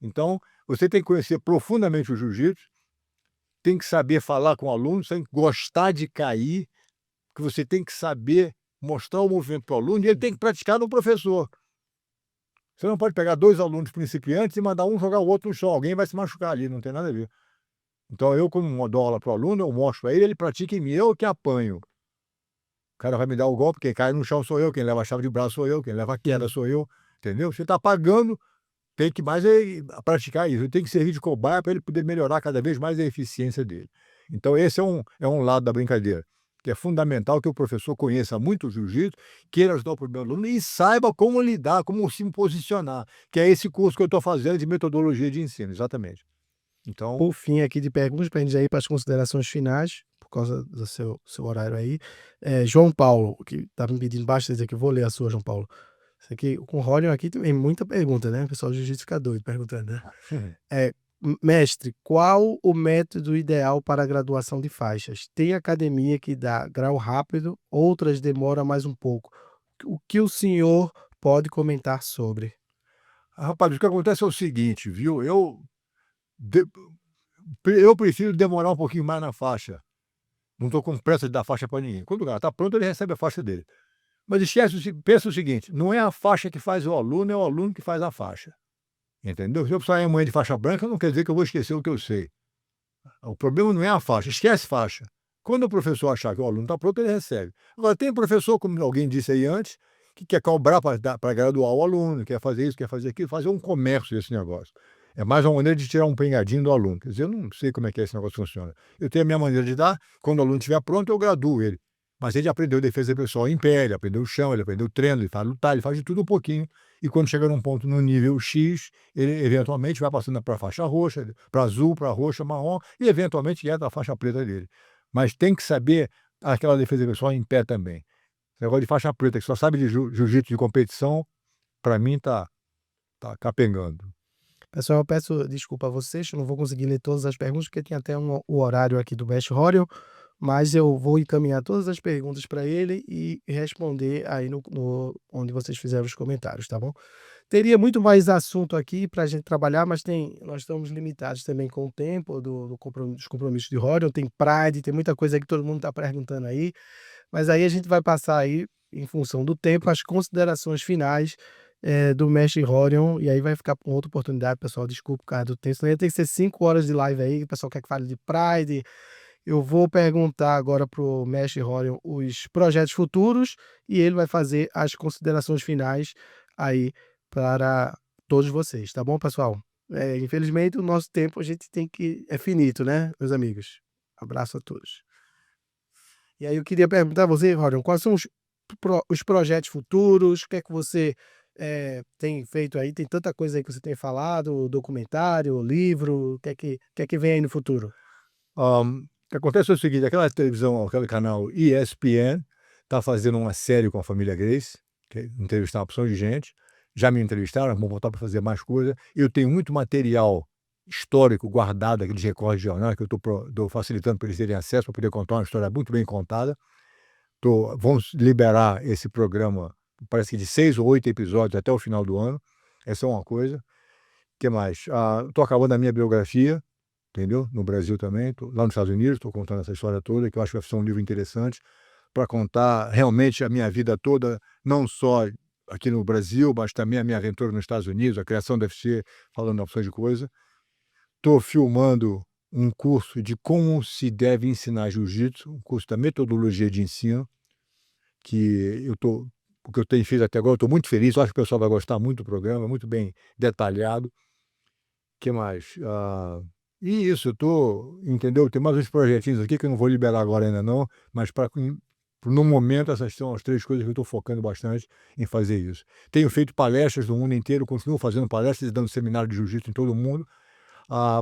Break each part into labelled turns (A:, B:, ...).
A: Então, você tem que conhecer profundamente o jiu-jitsu, tem que saber falar com o aluno, você tem que gostar de cair, que você tem que saber mostrar o movimento para o aluno e ele tem que praticar no professor. Você não pode pegar 2 alunos principiantes e mandar um jogar o outro no chão, alguém vai se machucar ali, não tem nada a ver. Então eu, quando dou aula para o aluno, eu mostro para ele, ele pratica em mim, eu que apanho. O cara vai me dar o golpe, quem cai no chão sou eu, quem leva a chave de braço sou eu, quem leva a queda sou eu, entendeu? Você está pagando, tem que mais praticar isso, ele tem que servir de cobaia para ele poder melhorar cada vez mais a eficiência dele. Então esse é um lado da brincadeira, que é fundamental que o professor conheça muito o jiu-jitsu, queira ajudar o primeiro aluno e saiba como lidar, como se posicionar, que é esse curso que eu estou fazendo de metodologia de ensino, exatamente. Então,
B: Por fim aqui de perguntas, para a gente já ir para as considerações finais, por causa do seu horário aí. João Paulo, que tá me pedindo bastante aqui, vou ler a sua, João Paulo. Isso aqui, com o Rodion aqui tem muita pergunta, né? O pessoal do jiu-jitsu fica doido perguntando, né? Mestre, qual o método ideal para a graduação de faixas? Tem academia que dá grau rápido, outras demora mais um pouco. O que o senhor pode comentar sobre?
A: rapaz, o que acontece é o seguinte, viu, de eu prefiro demorar um pouquinho mais na faixa. Não estou com pressa de dar faixa para ninguém. Quando o cara está pronto, ele recebe a faixa dele. Mas esquece, pensa o seguinte: não é a faixa que faz o aluno, é o aluno que faz a faixa. Entendeu? Se eu sair amanhã de faixa branca, não quer dizer que eu vou esquecer o que eu sei. O problema não é a faixa, esquece faixa. Quando o professor achar que o aluno está pronto, ele recebe. Agora, tem professor, como alguém disse aí antes, que quer cobrar para graduar o aluno, quer fazer isso, quer fazer aquilo, fazer um comércio desse negócio. É mais uma maneira de tirar um pengadinho do aluno. Quer dizer, eu não sei como é que esse negócio funciona. Eu tenho a minha maneira de dar, quando o aluno estiver pronto, eu graduo ele. Mas ele aprendeu defesa pessoal em pé, ele aprendeu o chão, ele aprendeu o treino, ele faz lutar, ele faz de tudo um pouquinho. E quando chega num ponto no nível X, ele eventualmente vai passando para a faixa roxa, para azul, para roxa, marrom, e eventualmente entra a faixa preta dele. Mas tem que saber aquela defesa pessoal em pé também. Esse negócio de faixa preta, que só sabe de jiu-jitsu de competição, para mim tá capengando.
B: Pessoal, eu peço desculpa a vocês, eu não vou conseguir ler todas as perguntas, porque tem até o horário aqui do Mestre Rorion, mas eu vou encaminhar todas as perguntas para ele e responder aí onde vocês fizeram os comentários, tá bom? Teria muito mais assunto aqui para a gente trabalhar, mas nós estamos limitados também com o tempo dos compromissos de Rorion, tem Pride, tem muita coisa aí que todo mundo está perguntando aí, mas aí a gente vai passar aí, em função do tempo, as considerações finais do Mestre Rorion, e aí vai ficar com outra oportunidade, pessoal, desculpa por causa do tempo, senão ia ter que ser 5 horas de live aí, o pessoal quer que fale de Pride. Eu vou perguntar agora pro Mestre Rorion os projetos futuros, e ele vai fazer as considerações finais aí para todos vocês, tá bom, pessoal? Infelizmente o nosso tempo a gente é finito, né, meus amigos? Abraço a todos. E aí eu queria perguntar a você, Rorion, quais são os projetos futuros, o que é que você tem feito aí? Tem tanta coisa aí que você tem falado, documentário, livro, o que é que vem aí no futuro?
A: O que acontece é o seguinte, aquela televisão, aquele canal ESPN, está fazendo uma série com a família Grace, que é entrevistar uma opção de gente. Já me entrevistaram, vão voltar para fazer mais coisa. Eu tenho muito material histórico guardado, aqueles recortes de jornal, que eu estou facilitando para eles terem acesso, para poder contar uma história muito bem contada. Vamos liberar esse programa, parece que de 6 ou 8 episódios até o final do ano. Essa é uma coisa. O que mais? Estou acabando a minha biografia, entendeu? No Brasil também, lá nos Estados Unidos, estou contando essa história toda, que eu acho que vai ser um livro interessante para contar realmente a minha vida toda, não só aqui no Brasil, mas também a minha aventura nos Estados Unidos, a criação do UFC, falando de opções de coisa. Estou filmando um curso de como se deve ensinar jiu-jitsu, um curso da metodologia de ensino, que o que eu tenho feito até agora, eu estou muito feliz, eu acho que o pessoal vai gostar muito do programa, muito bem detalhado. O que mais? E isso, entendeu? Tem mais uns projetinhos aqui que eu não vou liberar agora ainda não, mas no momento essas são as 3 coisas que eu estou focando bastante em fazer isso. Tenho feito palestras no mundo inteiro, continuo fazendo palestras e dando seminário de jiu-jitsu em todo o mundo,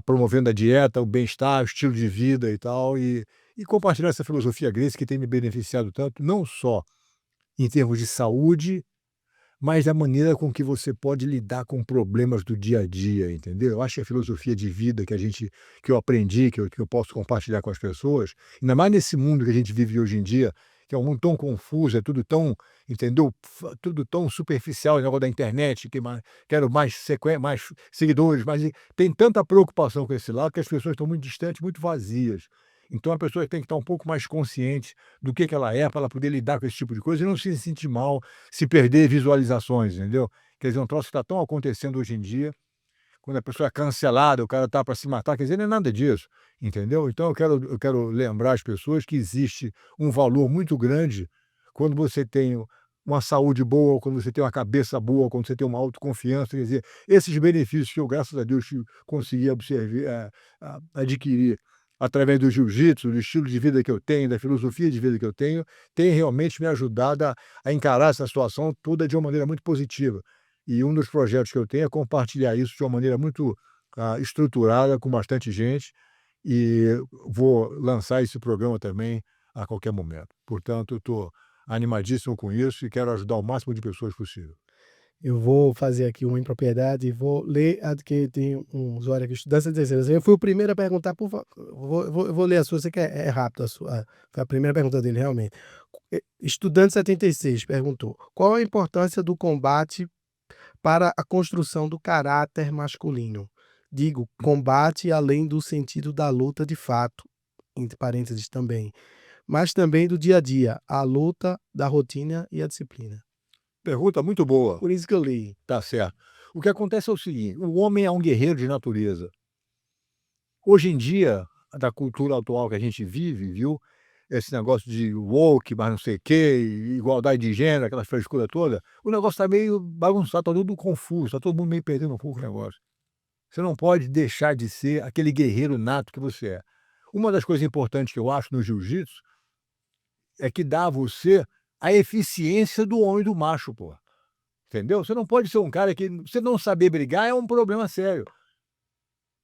A: promovendo a dieta, o bem-estar, o estilo de vida e tal, e compartilhando essa filosofia grega que tem me beneficiado tanto, não só em termos de saúde, mas da maneira com que você pode lidar com problemas do dia a dia, entendeu? Eu acho que a filosofia de vida que eu aprendi, que eu posso compartilhar com as pessoas, ainda mais nesse mundo que a gente vive hoje em dia, que é um mundo tão confuso, é tudo tão, entendeu? Tudo tão superficial, o negócio da internet, que quero mais seguidores, mas tem tanta preocupação com esse lado que as pessoas estão muito distantes, muito vazias. Então a pessoa tem que estar um pouco mais consciente do que ela é, para ela poder lidar com esse tipo de coisa e não se sentir mal, se perder visualizações, entendeu? Quer dizer, um troço que está tão acontecendo hoje em dia, quando a pessoa é cancelada, o cara tá para se matar, quer dizer, não é nada disso, entendeu? Então eu quero lembrar as pessoas que existe um valor muito grande quando você tem uma saúde boa, quando você tem uma cabeça boa, quando você tem uma autoconfiança, quer dizer, esses benefícios que eu, graças a Deus, consegui adquirir através do jiu-jitsu, do estilo de vida que eu tenho, da filosofia de vida que eu tenho, tem realmente me ajudado a encarar essa situação toda de uma maneira muito positiva. E um dos projetos que eu tenho é compartilhar isso de uma maneira muito, estruturada, com bastante gente, e vou lançar esse programa também a qualquer momento. Portanto, eu estou animadíssimo com isso e quero ajudar o máximo de pessoas possível.
B: Eu vou fazer aqui uma impropriedade e vou ler a que tem um usuário aqui, estudante de terceira. Eu fui o primeiro a perguntar, por favor. Eu vou ler a sua, você que é rápido, a sua. Foi a primeira pergunta dele, realmente. Estudante 76 perguntou: qual a importância do combate para a construção do caráter masculino? Digo, combate além do sentido da luta de fato, entre parênteses também, mas também do dia a dia, a luta da rotina e a disciplina.
A: Pergunta muito boa.
B: Por isso que eu li.
A: Tá certo. O que acontece é o seguinte: o homem é um guerreiro de natureza. Hoje em dia, da cultura atual que a gente vive, viu, esse negócio de woke, mas não sei o quê, igualdade de gênero, aquela frescura toda, o negócio está meio bagunçado, está tudo confuso, está todo mundo meio perdendo um pouco o negócio. Você não pode deixar de ser aquele guerreiro nato que você é. Uma das coisas importantes que eu acho no jiu-jitsu é que dá a você a eficiência do homem, do macho, pô. Entendeu? Você não pode ser um cara que você não saber brigar é um problema sério.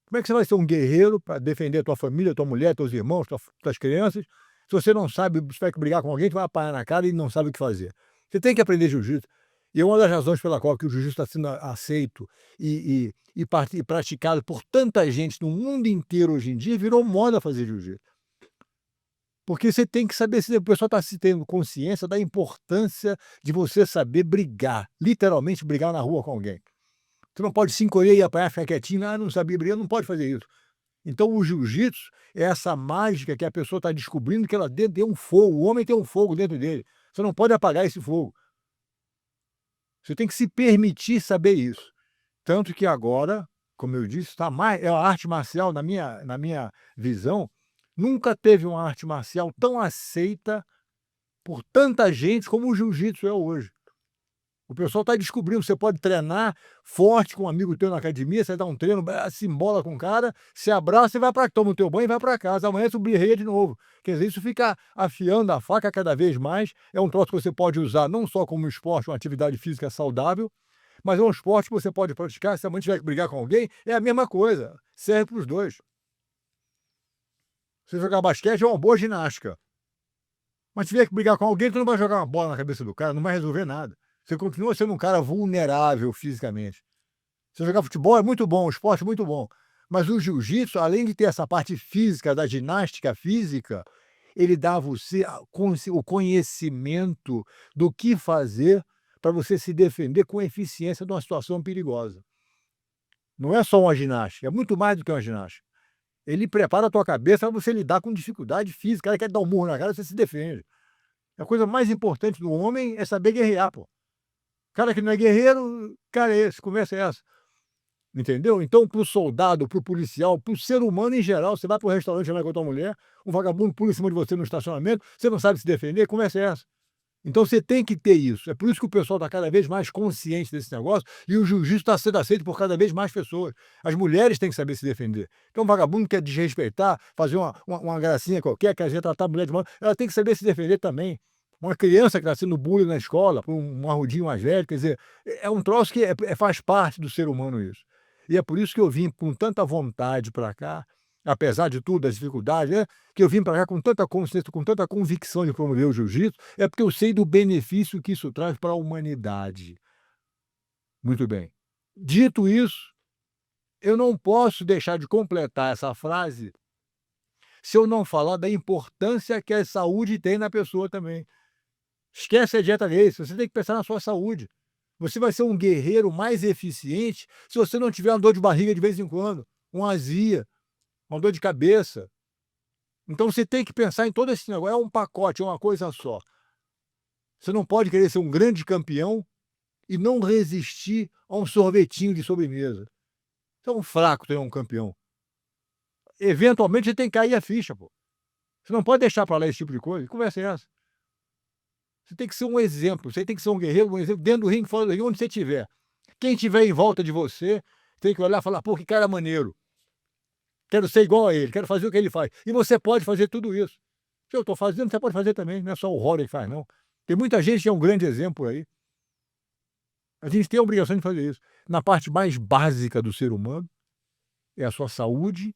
A: Como é que você vai ser um guerreiro para defender a tua família, tua mulher, teus irmãos, tuas crianças, se você não sabe, você vai brigar com alguém, tu vai apanhar na cara e não sabe o que fazer. Você tem que aprender jiu-jitsu. E é uma das razões pela qual que o jiu-jitsu está sendo aceito e praticado por tanta gente no mundo inteiro hoje em dia, virou moda fazer jiu-jitsu. Porque você tem que saber, o pessoal está se tendo consciência da importância de você saber brigar, literalmente brigar na rua com alguém. Você não pode se encolher e apanhar, ficar quietinho, não sabia brigar, não pode fazer isso. Então o jiu-jitsu é essa mágica que a pessoa está descobrindo que ela dentro tem um fogo, o homem tem um fogo dentro dele. Você não pode apagar esse fogo. Você tem que se permitir saber isso. Tanto que agora, como eu disse, é a arte marcial, na minha visão, nunca teve uma arte marcial tão aceita por tanta gente como o jiu-jitsu é hoje. O pessoal está descobrindo, você pode treinar forte com um amigo teu na academia, você dá um treino, se embola com o cara, se abraça e vai para toma o teu banho e vai para casa. Amanhã tu birreia de novo. Quer dizer, isso fica afiando a faca cada vez mais. É um troço que você pode usar não só como esporte, uma atividade física saudável, mas é um esporte que você pode praticar. Se amanhã tiver que brigar com alguém, é a mesma coisa. Serve para os dois. Você jogar basquete é uma boa ginástica. Mas se tiver que brigar com alguém, tu não vai jogar uma bola na cabeça do cara, não vai resolver nada. Você continua sendo um cara vulnerável fisicamente. Você jogar futebol é muito bom, o esporte é muito bom. Mas o jiu-jitsu, além de ter essa parte física, da ginástica física, ele dá a você o conhecimento do que fazer para você se defender com eficiência de uma situação perigosa. Não é só uma ginástica, é muito mais do que uma ginástica. Ele prepara a tua cabeça para você lidar com dificuldade física. O cara quer dar um murro na cara, você se defende. A coisa mais importante do homem é saber guerrear, pô. Cara que não é guerreiro, cara é esse, conversa é essa. Entendeu? Então, para o soldado, para o policial, para o ser humano em geral, você vai para o restaurante lá com a tua mulher, um vagabundo pula em cima de você no estacionamento, você não sabe se defender, conversa é essa. Então você tem que ter isso. É por isso que o pessoal está cada vez mais consciente desse negócio e o jiu-jitsu está sendo aceito por cada vez mais pessoas. As mulheres têm que saber se defender. Então um vagabundo quer desrespeitar, fazer uma gracinha qualquer, quer tratar a mulher de mal, ela tem que saber se defender também. Uma criança que está sendo bullying na escola, por um arrudinho mais velho, quer dizer, é um troço que faz parte do ser humano isso. E é por isso que eu vim com tanta vontade para cá, apesar de tudo, das dificuldades, né, que eu vim para cá com tanta consciência, com tanta convicção de promover o jiu-jitsu, é porque eu sei do benefício que isso traz para a humanidade. Muito bem. Dito isso, eu não posso deixar de completar essa frase se eu não falar da importância que a saúde tem na pessoa também. Esquece a dieta race, você tem que pensar na sua saúde. Você vai ser um guerreiro mais eficiente se você não tiver uma dor de barriga de vez em quando, uma azia, uma dor de cabeça. Então você tem que pensar em todo esse negócio, é um pacote, é uma coisa só. Você não pode querer ser um grande campeão e não resistir a um sorvetinho de sobremesa. Você é um fraco, ter um campeão. Eventualmente você tem que cair a ficha, pô. Você não pode deixar para lá esse tipo de coisa. Que conversa é essa? Você tem que ser um exemplo, você tem que ser um guerreiro, um exemplo dentro do ringue, fora do ringue, onde você estiver. Quem estiver em volta de você, tem que olhar e falar, pô, que cara maneiro. Quero ser igual a ele, quero fazer o que ele faz. E você pode fazer tudo isso. Se eu estou fazendo, você pode fazer também. Não é só o Rory que faz, não. Tem muita gente que é um grande exemplo aí. A gente tem a obrigação de fazer isso. Na parte mais básica do ser humano, é a sua saúde